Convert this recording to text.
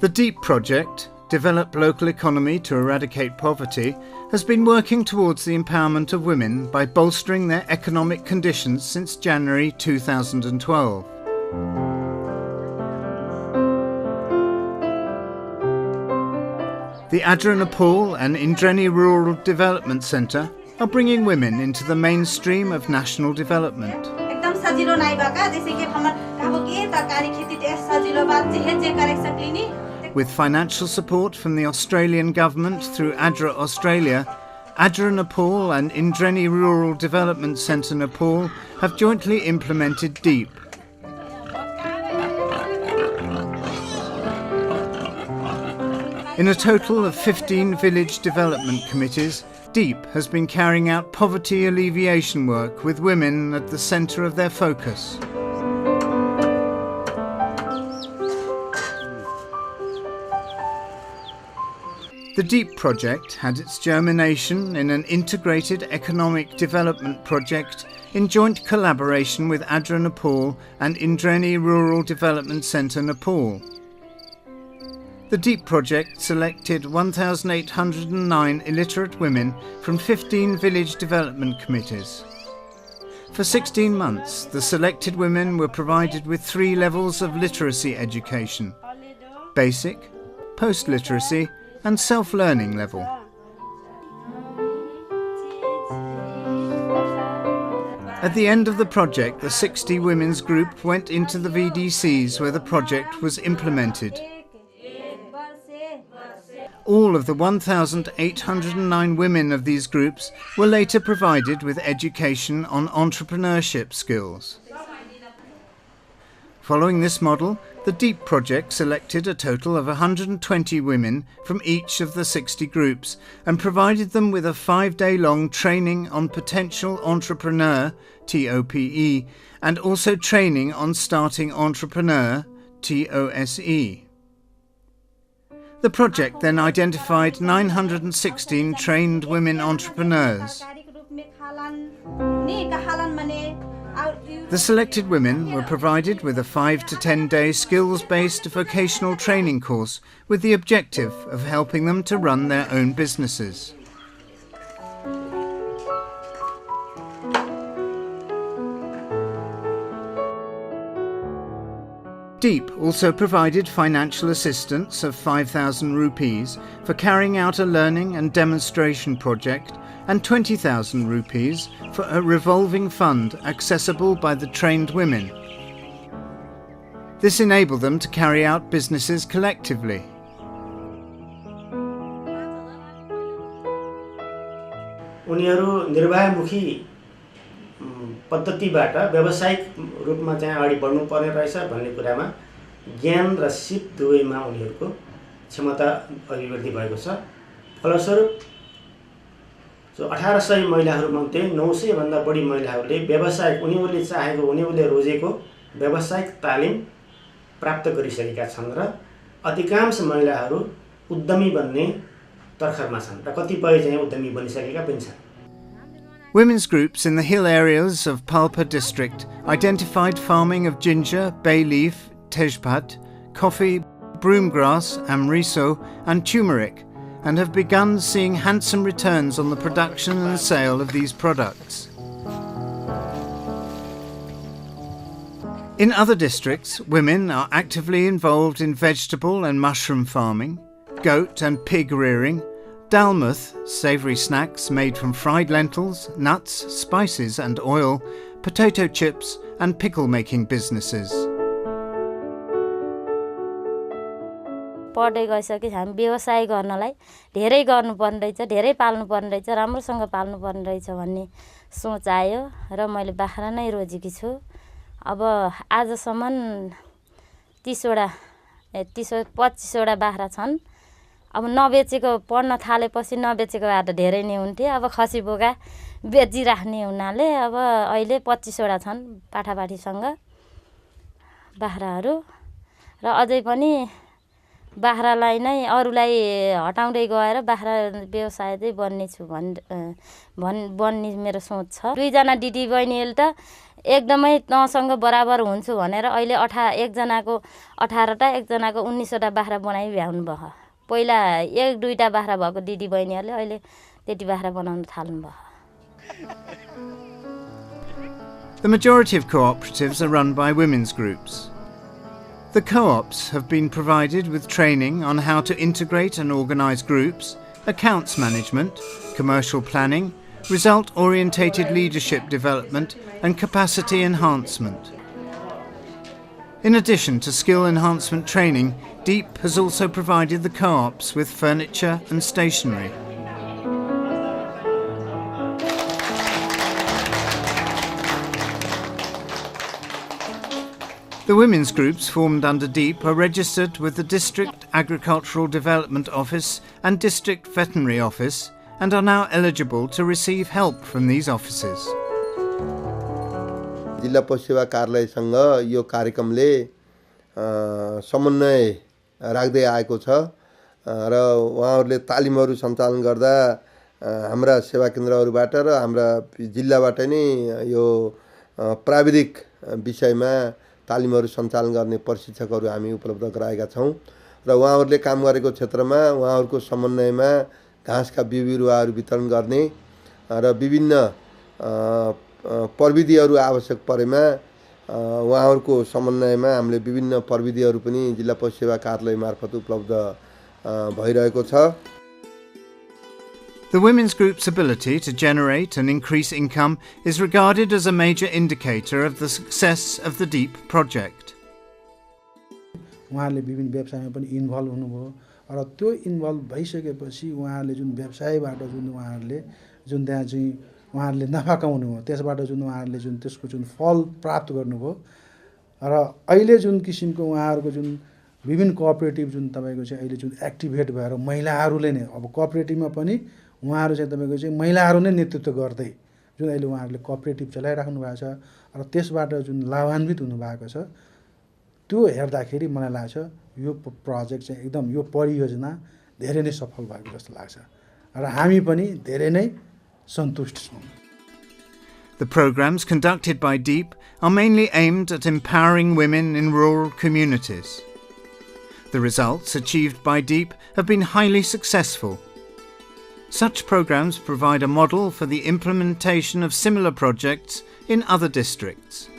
The DEEP project, Develop Local Economy to Eradicate Poverty, has been working towards the empowerment of women by bolstering their economic conditions since January 2012. The Adra Nepal and Indreni Rural Development Centre are bringing women into the mainstream of national development. With financial support from the Australian government through Adra Australia, Adra Nepal and Indreni Rural Development Centre Nepal have jointly implemented DEEP. In a total of 15 village development committees, DEEP has been carrying out poverty alleviation work with women at the centre of their focus. The DEEP project had its germination in an integrated economic development project in joint collaboration with Adra Nepal and Indreni Rural Development Centre Nepal. The DEEP project selected 1,809 illiterate women from 15 village development committees. For 16 months, the selected women were provided with 3 levels of literacy education: basic, post-literacy and self-learning level. At the end of the project, the 60 women's group went into the VDCs where the project was implemented. All of the 1,809 women of these groups were later provided with education on entrepreneurship skills. Following this model, the DEEP project selected a total of 120 women from each of the 60 groups and provided them with a 5-day-long training on potential entrepreneur, TOPE, and also training on starting entrepreneur, TOSE. The project then identified 916 trained women entrepreneurs. The selected women were provided with a 5 to 10-day skills-based vocational training course with the objective of helping them to run their own businesses. DEEP also provided financial assistance of 5,000 rupees for carrying out a learning and demonstration project and 20,000 rupees for a revolving fund accessible by the trained women. This enabled them to carry out businesses collectively. उनीहरू निर्वाहमुखी पद्धतिबाट व्यावसायिक रूपमा चाहिँ अगाडि बढ्नु पर्ने रहेछ भन्ने कुरामा ज्ञान र सिप दुवैमा उनीहरूको क्षमता अभिवृद्धि भएको छ। फलस्वरूप जो 1800 महिलाहरूमध्ये 900 भन्दा बढी महिलाहरूले व्यावसायिक उनीहरूले चाहेको उनीहरूले रोजेको व्यावसायिक तालिम प्राप्त गरिसकेका छन् र अधिकांश महिलाहरू उद्यमी बन्ने तर्खरमा छन् र कतिपय चाहिँ उद्यमी बनिसकेका पनि छन्। Women's groups in the hill areas of Palpa district identified farming of ginger, bay leaf, tejpat, coffee, broomgrass, amriso and turmeric and have begun seeing handsome returns on the production and sale of these products. In other districts, women are actively involved in vegetable and mushroom farming, goat and pig rearing, dalmuth, savoury snacks made from fried lentils, nuts, spices and oil, potato chips and pickle making businesses. पढ्दै गइसके हामी व्यवसाय गर्नलाई धेरै गर्नुपर्ने रहेछ, धेरै पाल्नुपर्ने रहेछ, राम्रोसँग पाल्नुपर्ने रहेछ भन्ने सोच आयो र मैले बाख्रा नै रोजेकी छु। अब आजसम्म 25 वटा बाख्रा छन्। अब नबेचेको पढ्न थालेपछि नबेचेको भए त धेरै नै हुन्थे। अब खसी बोका बेचिराख्ने हुनाले अब अहिले 25 वटा छन् पाठापाठीसँग बाख्राहरू र अझै पनि बाख्रालाई नै अरूलाई हटाउँदै गएर बाख्रा व्यवसाय चाहिँ बन्ने छु बन्ने मेरो सोच छ। 2 जना दिदी बहिनीले त एकदमै तँसँग बराबर हुन्छु भनेर अहिले एकजनाको 18टा एकजनाको 19वटा बाख्रा बनाइ भ्याउनु भयो। पहिला 1-2टा बाख्रा भएको दिदी बहिनीहरूले अहिले त्यति बाख्रा बनाउन थाल्नु भयो। The majority of cooperatives are run by women's groups. The co-ops have been provided with training on how to integrate and organise groups, accounts management, commercial planning, result-orientated leadership development and capacity enhancement. In addition to skill enhancement training, DEEP has also provided the co-ops with furniture and stationery. The women's groups formed under DEEP are registered with the District Agricultural Development Office and District Veterinary Office and are now eligible to receive help from these offices. जिल्ला पशु सेवा कार्यालयसँग यो कार्यक्रमले समन्वय राख्दै आएको छ र उहाँहरूले तालिमहरू सञ्चालन गर्दा हाम्रा सेवा केन्द्रहरूबाट र हाम्रा जिल्लाबाट नै यो प्राविधिक विषयमा तालिमहरू सञ्चालन गर्ने प्रशिक्षकहरू हामी उपलब्ध गराएका छौं र उहाँहरूले काम गरेको क्षेत्रमा उहाँहरूको समन्वयमा घाँसका बिउबिरुवाहरू वितरण गर्ने र विभिन्न प्रविधिहरू आवश्यक परेमा उहाँहरूको समन्वयमा हामीले विभिन्न प्रविधिहरू पनि जिल्ला पशु सेवा कार्यालय मार्फत उपलब्ध भइरहेको छ। The women's group's ability to generate and increase income is regarded as a major indicator of the success of the DEEP project. उहाँहरूले विभिन्न व्यवसायमा पनि इन्भल्भ हुनुभयो र त्यो इन्भल्भ भइसकेपछि उहाँहरूले जुन व्यवसायबाट जुन त्यहाँ चाहिँ उहाँहरूले नाफा कमाउनु भयो त्यसबाट जुन उहाँहरूले जुन त्यसको जुन फल प्राप्त गर्नुभयो र अहिले जुन किसिमको उहाँहरूको जुन विभिन्न कोअपरेटिभ जुन तपाईको चाहिँ अहिले जुन एक्टिभेट भएर महिलाहरूले नै अब कोअपरेटिभमा पनि उहाँहरू चाहिँ तपाईको चाहिँ महिलाहरू नै नेतृत्व गर्दै जुन अहिले उहाँहरूले कोअपरेटिभ चलाइराख्नु भएको छ र त्यसबाट जुन लाभान्वित हुनु भएको छ त्यो हेर्दाखेरि मलाई लाग्छ यो प्रोजेक्ट चाहिँ एकदम यो परियोजना धेरै नै सफल भएको जस्तो लाग्छ र हामी पनि धेरै नै सन्तुष्ट छौं। The programs conducted by DEEP are mainly aimed at empowering women in rural communities. The results achieved by DEEP have been highly successful. Such programs provide a model for the implementation of similar projects in other districts.